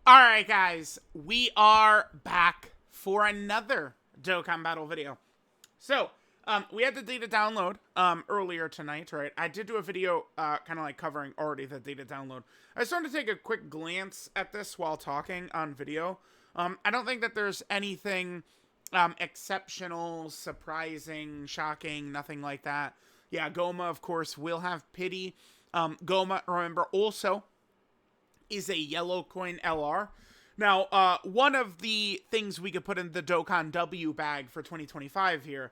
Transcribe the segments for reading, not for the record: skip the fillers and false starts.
Alright guys, we are back for another Dokkan Battle video. So, we had the data download earlier tonight, right? I did do a video kind of like covering already the data download. I just wanted to take a quick glance at this while talking on video. I don't think that there's anything exceptional, surprising, shocking, nothing like that. Yeah, Gomah, of course, will have pity. Gomah, remember, also is a yellow coin LR. Now, one of the things we could put in the Dokkan W bag for 2025 here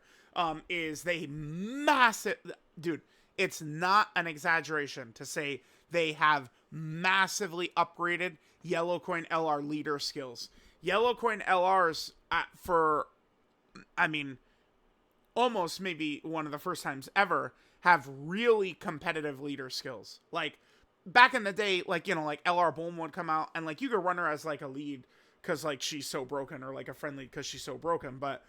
is they massive... Dude, it's not an exaggeration to say they have massively upgraded yellow coin LR leader skills. Yellow coin LRs almost maybe one of the first times ever have really competitive leader skills. Like, back in the day, like, you know, like LR Bulma would come out and like you could run her as like a lead because like she's so broken, or like a friendly because she's so broken, but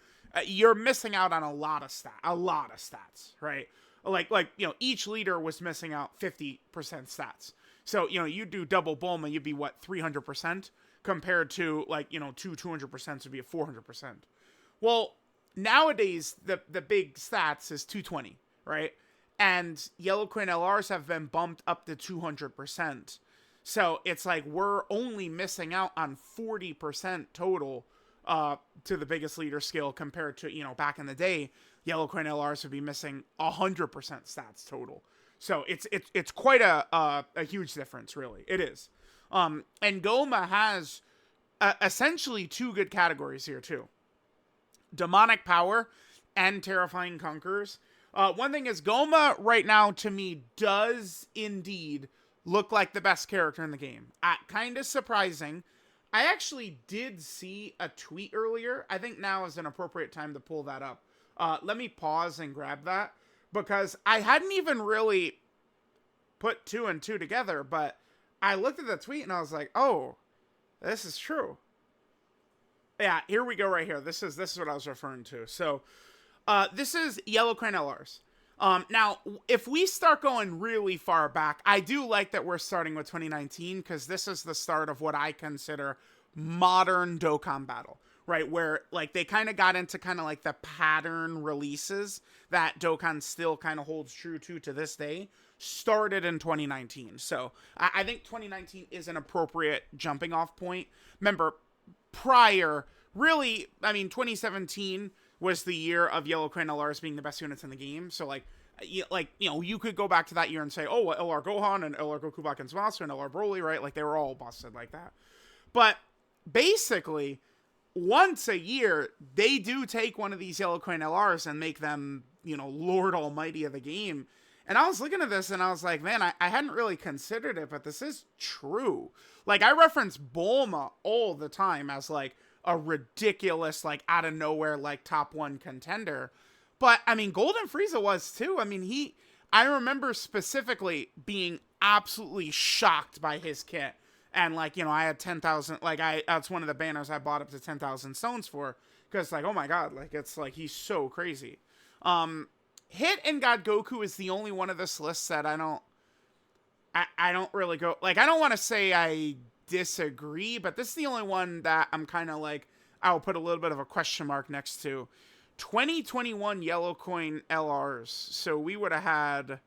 you're missing out on a lot of stats, right? Like you know, each leader was missing out 50% stats. So, you know, you do double Bulma, you'd be what, 300% compared to like, you know, 200% would be a 400%. Well, nowadays the big stats is 220, right? And yellow coin LRs have been bumped up to 200%. So it's like we're only missing out on 40% total to the biggest leader skill compared to, you know, back in the day, yellow coin LRs would be missing 100% stats total. So it's quite a huge difference, really. It is. And Gomah has essentially two good categories here, too. Demonic Power and Terrifying Conquerors. One thing is, Gomah right now, to me, does indeed look like the best character in the game. Kind of surprising. I actually did see a tweet earlier. I think now is an appropriate time to pull that up. Let me pause and grab that, because I hadn't even really put two and two together, but I looked at the tweet and I was like, oh, this is true. Yeah, here we go right here. This is what I was referring to. So, this is yellow coin LRs. Now, if we start going really far back, I do like that we're starting with 2019, because this is the start of what I consider modern Dokkan Battle, right? Where, like, they kind of got into kind of like the pattern releases that Dokkan still kind of holds true to this day, started in 2019. So, I think 2019 is an appropriate jumping off point. Remember, prior, really, I mean, 2017 was the year of yellow coin LRs being the best units in the game. So, like, you know, you could go back to that year and say, oh, well, LR Gohan and LR Goku Bakken Zamasu and LR Broly, right? Like, they were all busted like that. But basically, once a year, they do take one of these yellow coin LRs and make them, you know, Lord Almighty of the game. And I was looking at this and I was like, man, I hadn't really considered it, but this is true. Like, I reference Bulma all the time as, like, a ridiculous, like, out of nowhere, like, top one contender. But, I mean, Golden Frieza was, too. I mean, I remember specifically being absolutely shocked by his kit. And, like, you know, I had 10,000, like, that's one of the banners I bought up to 10,000 stones for. Because, like, oh my god, like, it's, like, he's so crazy. Hit and God Goku is the only one of this list that I don't really go, like, I don't want to say I disagree, but this is the only one that I'm kind of like, I'll put a little bit of a question mark next to. 2021 yellow coin LRs. So we would have had,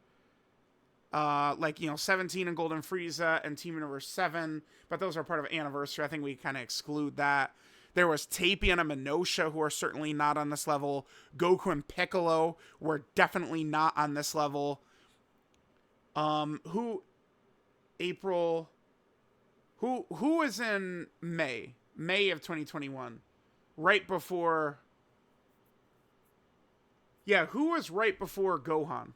like, you know, 17 in Golden Frieza and Team Universe 7, but those are part of Anniversary. I think we kind of exclude that. There was Tapion and Minosha, who are certainly not on this level. Goku and Piccolo were definitely not on this level. Who was in May of 2021? Right before... Yeah, who was right before Gohan?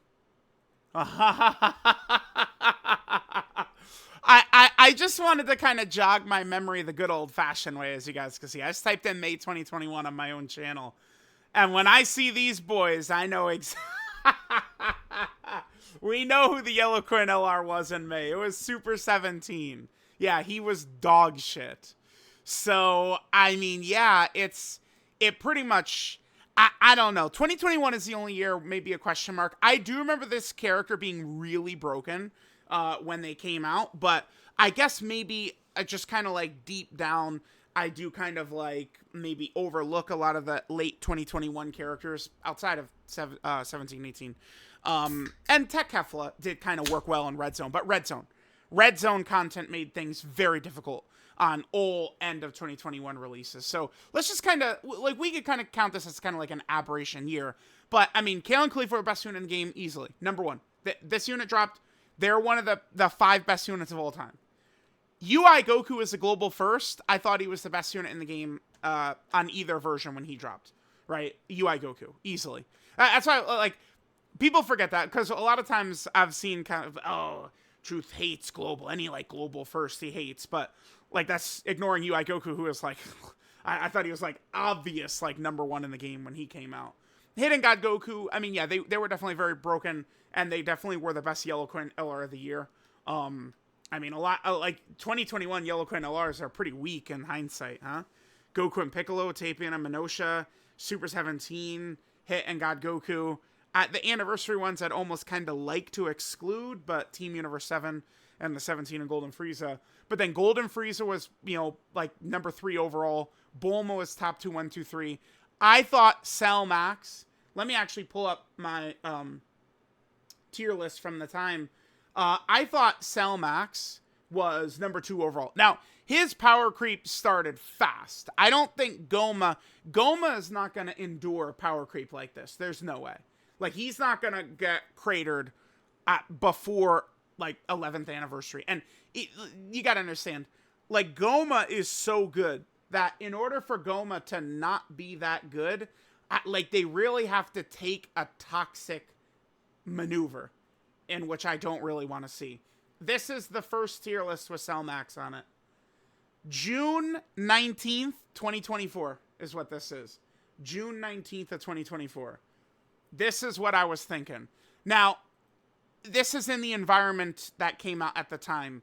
I just wanted to kind of jog my memory the good old-fashioned way, as you guys can see. I just typed in May 2021 on my own channel. And when I see these boys, I know we know who the yellow coin LR was in May. It was Super 17. Yeah, he was dog shit. So, I mean, yeah, it pretty much... I don't know. 2021 is the only year, maybe a question mark. I do remember this character being really broken when they came out, but I guess maybe I just kind of like deep down, I do kind of like maybe overlook a lot of the late 2021 characters outside of 17, 18. And Tech Hefla did kind of work well in Red Zone, but Red Zone content made things very difficult on all end of 2021 releases. So let's just kind of, like, we could kind of count this as kind of like an aberration year. But, I mean, Kale and Khalifa were best unit in the game easily. Number one. This unit dropped. They're one of the 5 best units of all time. UI Goku is a global first. I thought he was the best unit in the game on either version when he dropped. Right? UI Goku. Easily. That's why, like, people forget that, because a lot of times I've seen kind of, oh, Truth hates global. Any, like, global first he hates. But, like, that's ignoring UI Goku, who is, like, I thought he was, like, obvious, like, number 1 in the game when he came out. Hidden God Goku, I mean, yeah, they were definitely very broken, and they definitely were the best Yellow Coin LR of the year. I mean, a lot, like, 2021 Yellow Coin LRs are pretty weak in hindsight, huh? Goku and Piccolo, Tapian and Minosha, Super 17, Hit and God Goku. At the anniversary ones, I'd almost kind of like to exclude, but Team Universe 7 and the 17 and Golden Frieza. But then Golden Frieza was, you know, like, number 3 overall. Bulma was top 2, 1, 2, 3. I thought Cell Max, let me actually pull up my tier list from the time. I thought Cell Max was number 2 overall. Now, his power creep started fast. I don't think Gomah is not going to endure power creep like this. There's no way. Like, he's not going to get cratered before, like, 11th anniversary. And you got to understand, like, Gomah is so good that in order for Gomah to not be that good, like, they really have to take a toxic maneuver, in which I don't really want to see. This is the first tier list with Cell Max on it. June 19th, 2024 is what this is. June 19th of 2024. This is what I was thinking. Now, this is in the environment that came out at the time.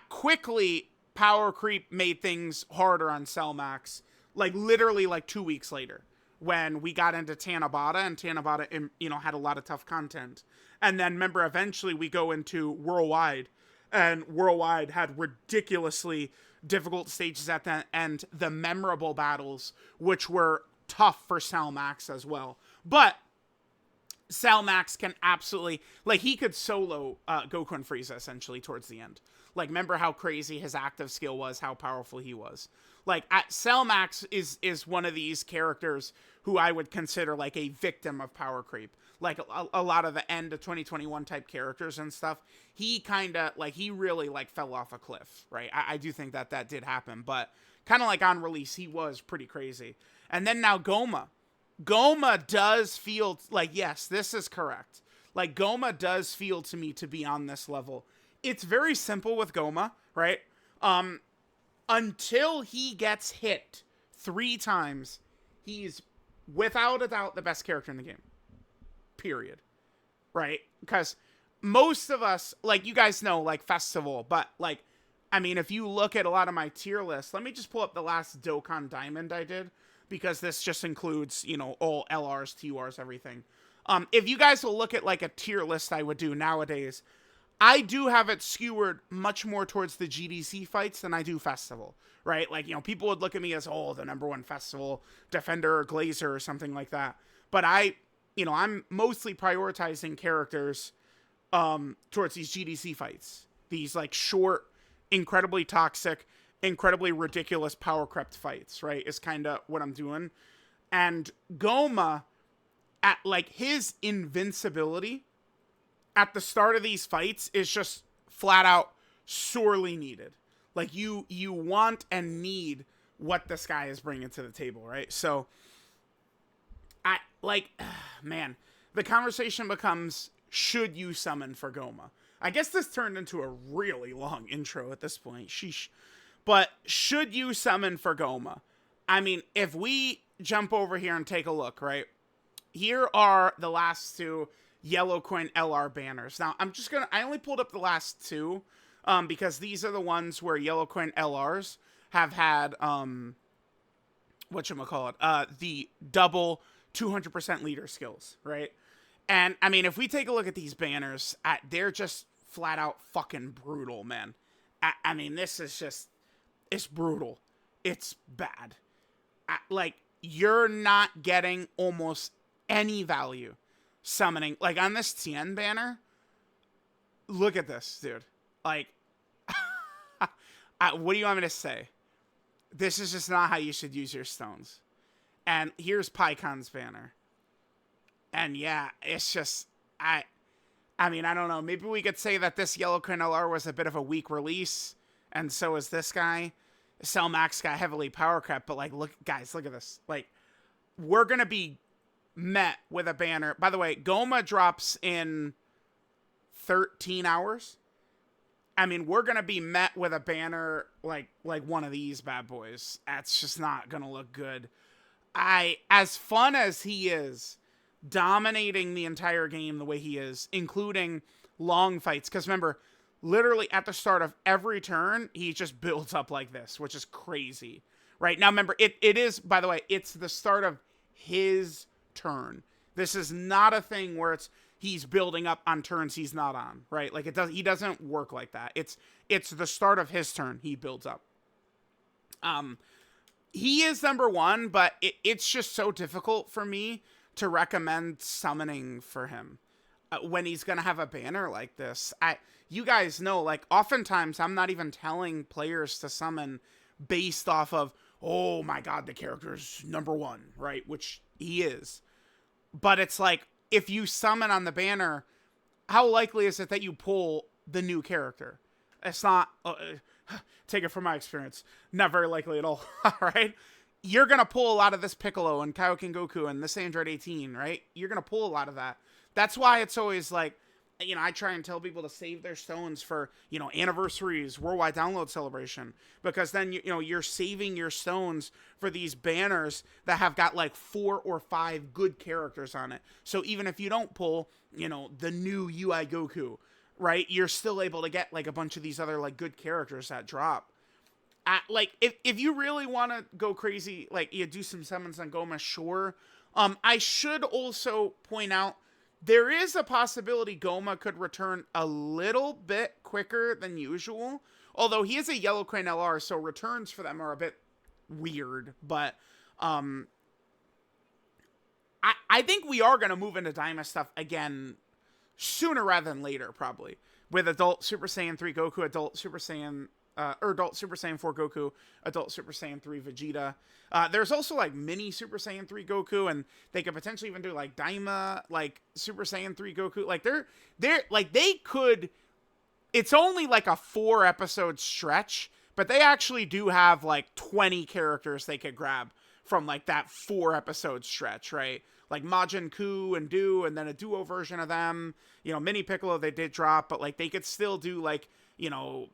Quickly, power creep made things harder on Cell Max, like, literally, like, 2 weeks later, when we got into Tanabata, and Tanabata, you know, had a lot of tough content. And then, remember, eventually we go into Worldwide, and Worldwide had ridiculously difficult stages at the end, the memorable battles, which were tough for Cell Max as well. But Cell Max can absolutely, like, he could solo Goku and Frieza, essentially, towards the end. Like, remember how crazy his active skill was, how powerful he was. Like, Cell Max is one of these characters who I would consider, like, a victim of power creep. Like, a lot of the end of 2021 type characters and stuff, he kind of, like, he really, like, fell off a cliff, right? I do think that did happen, but kind of, like, on release, he was pretty crazy. And then now Gomah. Gomah does feel, like, yes, this is correct. Like, Gomah does feel to me to be on this level. It's very simple with Gomah, right? Until he gets hit 3 times, he's without a doubt the best character in the game. Period. Right? Because most of us, like, you guys know, like, Festival, but, like, I mean, if you look at a lot of my tier lists, let me just pull up the last Dokkan Diamond I did, because this just includes, you know, all LRs, TURs, everything. If you guys will look at, like, a tier list I would do nowadays, I do have it skewered much more towards the GDC fights than I do Festival, right? Like, you know, people would look at me as, oh, the number 1 Festival Defender or Glazer or something like that. But I'm mostly prioritizing characters towards these GDC fights. These, like, short, incredibly toxic, incredibly ridiculous power crept fights, right? Is kind of what I'm doing. And Gomah, at, like, his invincibility at the start of these fights is just flat out sorely needed. Like, you want and need what this guy is bringing to the table, right? So, man, the conversation becomes, should you summon for Gomah? I guess this turned into a really long intro at this point. Sheesh. But should you summon for Gomah? I mean, if we jump over here and take a look, right? Here are the last 2 Yellow Coin LR banners. Now, I only pulled up the last 2, because these are the ones where Yellow Coin LRs have had, the double 200% leader skills, right? And, I mean, if we take a look at these banners, they're just flat out fucking brutal, man. I mean, this is just, It's brutal. It's bad. Like, you're not getting almost any value summoning. Like, on this Tien banner, look at this, dude. Like, what do you want me to say? This is just not how you should use your stones. And here's PyCon's banner. And yeah, it's just, I mean, I don't know. Maybe we could say that this Yellow Coin LR was a bit of a weak release, and so is this guy. Cell Max got heavily power crept, but like, look, guys, look at this. Like, we're gonna be met with a banner. By the way, Gomah drops in 13 hours. I mean, we're gonna be met with a banner like one of these bad boys. That's just not gonna look good. As fun as he is, dominating the entire game the way he is, including long fights. Because remember, literally at the start of every turn, he just builds up like this, which is crazy. Right? Now remember, it is, by the way, it's the start of his turn. This is not a thing where he's building up on turns he's not on, right? Like, he doesn't work like that. It's the start of his turn, he builds up. He is number one, but it's just so difficult for me to recommend summoning for him when he's gonna have a banner like this. You guys know, like, oftentimes I'm not even telling players to summon based off of, oh my god, the character's number one, right? Which he is. But it's like, if you summon on the banner, how likely is it that you pull the new character? It's not, take it from my experience, not very likely at all, right? You're going to pull a lot of this Piccolo and Kaioken Goku and this Android 18, right? You're going to pull a lot of that. That's why it's always like, you know, I try and tell people to save their stones for, you know, anniversaries, worldwide download celebration, because then, you know, you're saving your stones for these banners that have got like 4 or 5 good characters on it. So even if you don't pull, you know, the new UI Goku, right, you're still able to get like a bunch of these other like good characters that drop. Like, if you really want to go crazy, like, you do some summons on Gomah, sure. I should also point out, there is a possibility Gomah could return a little bit quicker than usual. Although he is a Yellow Coin LR, so returns for them are a bit weird. But I think we are going to move into Daima stuff again sooner rather than later, probably. With Adult Super Saiyan 3 Goku, Adult Super Saiyan... or Adult Super Saiyan 4 Goku, Adult Super Saiyan 3 Vegeta. There's also, like, Mini Super Saiyan 3 Goku, and they could potentially even do, like, Daima, like, Super Saiyan 3 Goku. Like, they could... It's only, like, a 4-episode stretch, but they actually do have, like, 20 characters they could grab from, like, that 4-episode stretch, right? Like, Majin Ku and Do, and then a Duo version of them. You know, Mini Piccolo they did drop, but, like, they could still do, like, you know...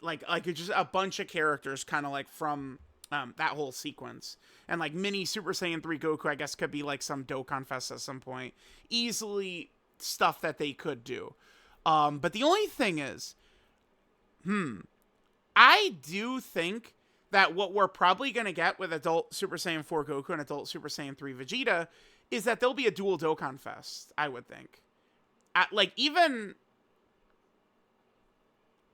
like just a bunch of characters kind of like from that whole sequence. And like Mini Super Saiyan 3 Goku, I guess, could be like some Dokkan Fest at some point. Easily stuff that they could do. But the only thing is, I do think that what we're probably going to get with Adult Super Saiyan 4 Goku and Adult Super Saiyan 3 Vegeta is that there'll be a dual Dokkan Fest, I would think. Like, even...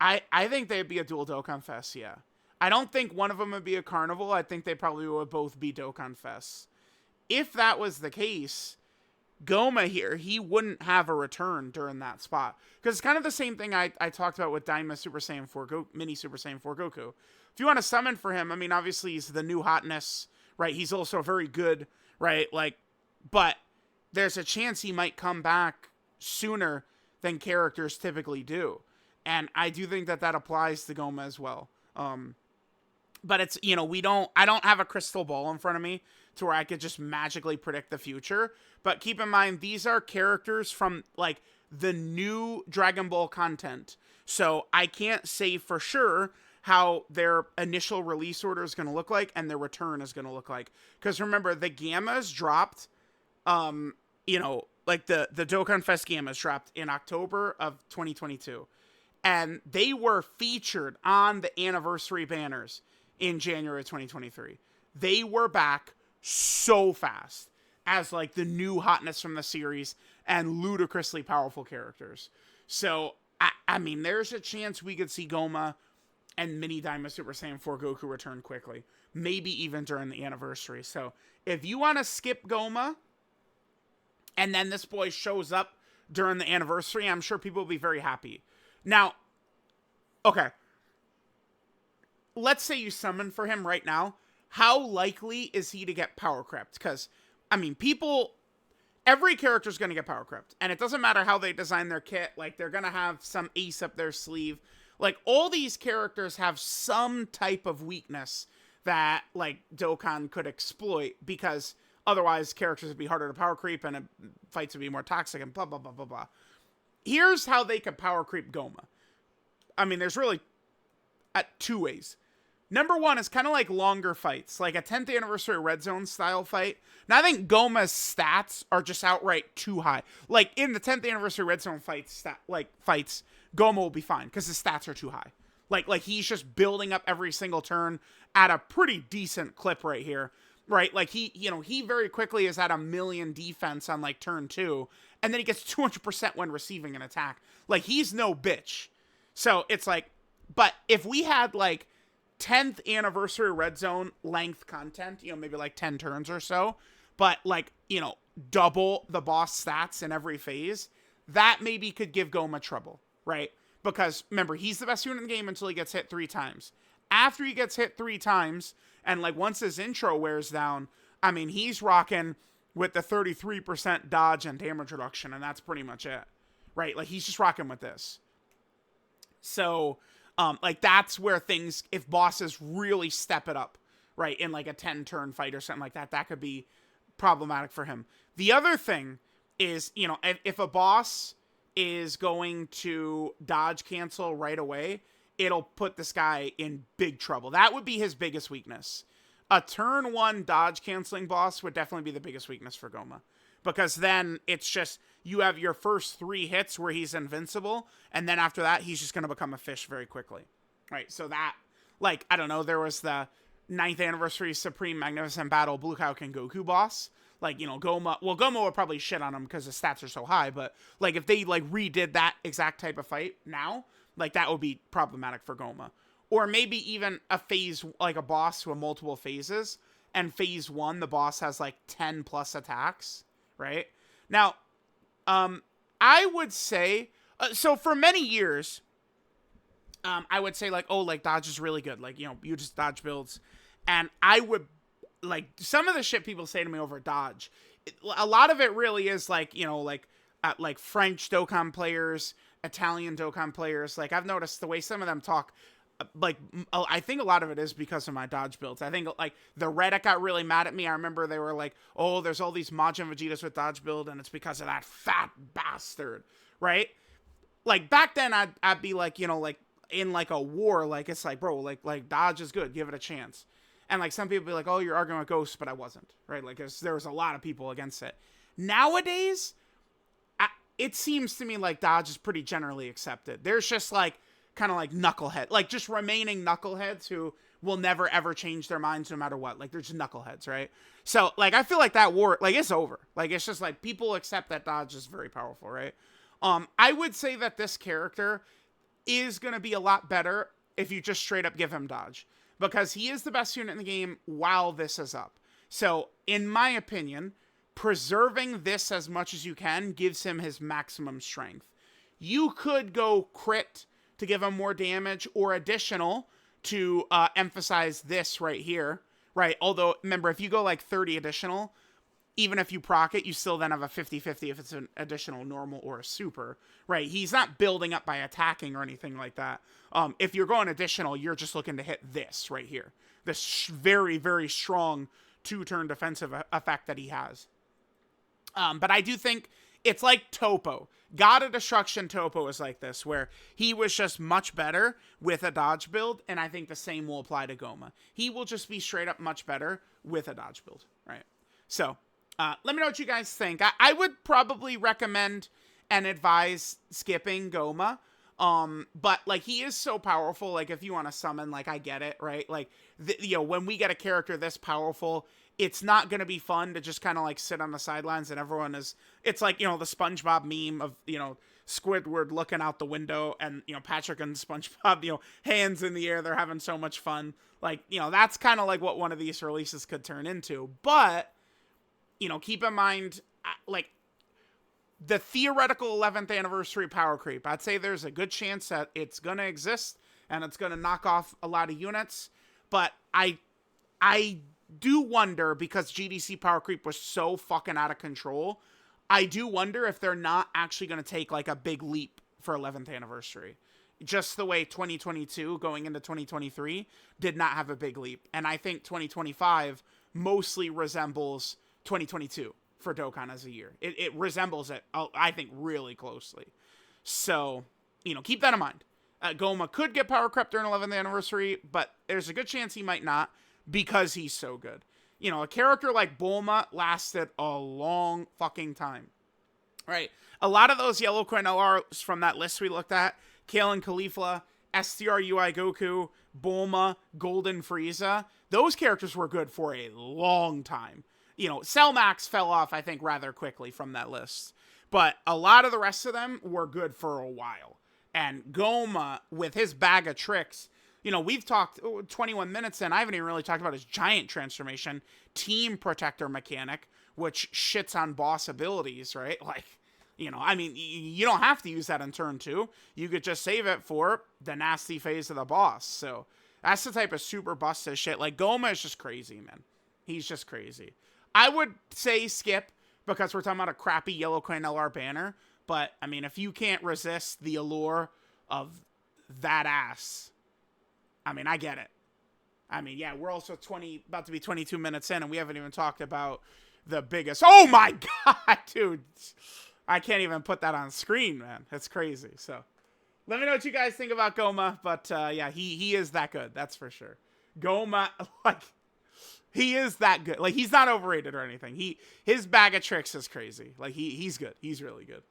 I think they'd be a dual Dokkan Fest, yeah. I don't think one of them would be a carnival. I think they probably would both be Dokkan Fests. If that was the case, Gomah here, he wouldn't have a return during that spot. Because it's kind of the same thing I talked about with Daima Super Saiyan 4 Mini Super Saiyan 4 Goku. If you want to summon for him, I mean, obviously he's the new hotness, right? He's also very good, right? Like, but there's a chance he might come back sooner than characters typically do. And I do think that applies to Gomah as well. But it's, you know, I don't have a crystal ball in front of me to where I could just magically predict the future. But keep in mind, these are characters from, like, the new Dragon Ball content. So I can't say for sure how their initial release order is going to look like and their return is going to look like. Because remember, the Gammas dropped, you know, like the Dokkan Fest Gammas dropped in October of 2022. And they were featured on the anniversary banners in January 2023. They were back so fast as, like, the new hotness from the series and ludicrously powerful characters. So, I mean, there's a chance we could see Gomah and Mini Daima Super Saiyan 4 Goku return quickly. Maybe even during the anniversary. So if you want to skip Gomah, and then this boy shows up during the anniversary, I'm sure people will be very happy. Now, okay. Let's say you summon for him right now. How likely is he to get power crept? Because, I mean, every character's going to get power crept. And it doesn't matter how they design their kit. Like, they're going to have some ace up their sleeve. Like, all these characters have some type of weakness that, like, Dokkan could exploit. Because otherwise, characters would be harder to power creep and fights would be more toxic and blah, blah, blah, blah, blah. Here's how they could power creep Gomah. I mean, there's really two ways. Number one is kind of like longer fights, like a 10th anniversary Red Zone style fight. Now, I think Gomah's stats are just outright too high. Like, in the 10th anniversary Red Zone fights, Gomah will be fine because his stats are too high. Like he's just building up every single turn at a pretty decent clip right here, right? Like, he very quickly is at 1,000,000 defense on, like, turn 2, and then he gets 200% when receiving an attack. Like, he's no bitch. So, it's like, but if we had, like, 10th anniversary Red Zone length content, maybe like 10 turns or so, but like, double the boss stats in every phase, that maybe could give Gomah trouble, right? Because remember, he's the best unit in the game until he gets hit 3 times. After he gets hit 3 times, and like once his intro wears down, I mean, he's rocking with the 33% dodge and damage reduction, and that's pretty much it, right? Like, he's just rocking with this. So, like, that's where things, if bosses really step it up, right, in like a 10-turn fight or something like that, that could be problematic for him. The other thing is, if a boss is going to dodge cancel right away, it'll put this guy in big trouble. That would be his biggest weakness. A turn 1 dodge canceling boss would definitely be the biggest weakness for Gomah. Because then it's just, you have your first 3 hits where he's invincible, and then after that, he's just going to become a fish very quickly. Right, so that, like, I don't know, there was the 9th anniversary Supreme Magnificent Battle Blue Kaioken Goku boss. Like, Gomah would probably shit on him because his stats are so high, but, like, if they, like, redid that exact type of fight now, like, that would be problematic for Gomah. Or maybe even a phase, like a boss with multiple phases, and phase 1, the boss has, like, 10 plus attacks. Right? Now, I would say, so for many years, I would say, like, oh, like, dodge is really good. Like, you just dodge builds. And I would, like, some of the shit people say to me over dodge, a lot of it really is, like, like French Dokkan players, Italian Dokkan players. Like, I've noticed the way some of them talk, like, I think a lot of it is because of my dodge builds. I think, like, the Reddit got really mad at me. I remember they were like, oh, there's all these Majin Vegetas with dodge build, and it's because of that fat bastard, right? Like, back then, I'd be like, like, in, like, a war, like, it's like, bro, like dodge is good. Give it a chance. And, like, some people be like, oh, you're arguing with Ghosts, but I wasn't, right? Like, there was a lot of people against it. Nowadays, it seems to me like dodge is pretty generally accepted. There's just, like, kind of like knucklehead, like just remaining knuckleheads who will never ever change their minds no matter what. Like, they're just knuckleheads, right? So, like, I feel like that war, like, it's over. Like, it's just like people accept that dodge is very powerful, right? I would say that this character is going to be a lot better if you just straight up give him dodge, because he is the best unit in the game while this is up. So, in my opinion, preserving this as much as you can gives him his maximum strength. You could go crit to give him more damage, or additional to emphasize this right here, right? Although, remember, if you go like 30 additional, even if you proc it, you still then have a 50-50 if it's an additional normal or a super, right? He's not building up by attacking or anything like that. If you're going additional, you're just looking to hit this right here. This very, very strong 2-turn defensive effect that he has. But I do think it's like Topo. God of Destruction Topo is like this, where he was just much better with a dodge build, and I think the same will apply to Gomah. He will just be straight up much better with a dodge build, right? So, let me know what you guys think. I would probably recommend and advise skipping Gomah. But like he is so powerful. Like if you want to summon, like I get it, right? Like when we get a character this powerful, it's not gonna be fun to just kind of like sit on the sidelines and everyone is. It's like the SpongeBob meme of Squidward looking out the window and Patrick and SpongeBob hands in the air. They're having so much fun. Like that's kind of like what one of these releases could turn into. But keep in mind like the theoretical 11th anniversary power creep. I'd say there's a good chance that it's going to exist and it's going to knock off a lot of units. But I do wonder, because GDC power creep was so fucking out of control, I do wonder if they're not actually going to take like a big leap for 11th anniversary. Just the way 2022 going into 2023 did not have a big leap. And I think 2025 mostly resembles 2022. For Dokkan as a year. It resembles it, I think, really closely. So, keep that in mind. Gomah could get power crept during 11th anniversary, but there's a good chance he might not because he's so good. A character like Bulma lasted a long fucking time. Right? A lot of those yellow coin LRs from that list we looked at, Kale and Caulifla, STR Goku, Bulma, Golden Frieza, those characters were good for a long time. Cell Max fell off, I think, rather quickly from that list. But a lot of the rest of them were good for a while. And Gomah, with his bag of tricks, we've talked 21 minutes in, I haven't even really talked about his giant transformation, Team Protector mechanic, which shits on boss abilities, right? Like, I mean, you don't have to use that in turn 2. You could just save it for the nasty phase of the boss. So that's the type of super busted shit. Like, Gomah is just crazy, man. He's just crazy. I would say skip because we're talking about a crappy yellow coin LR banner. But, I mean, if you can't resist the allure of that ass, I mean, I get it. I mean, yeah, we're also about to be 22 minutes in, and we haven't even talked about the biggest. Oh, my God, dude. I can't even put that on screen, man. That's crazy. So, let me know what you guys think about Gomah. But, yeah, he is that good. That's for sure. Gomah, like... He is that good. Like, he's not overrated or anything. His bag of tricks is crazy. Like, he's good. He's really good.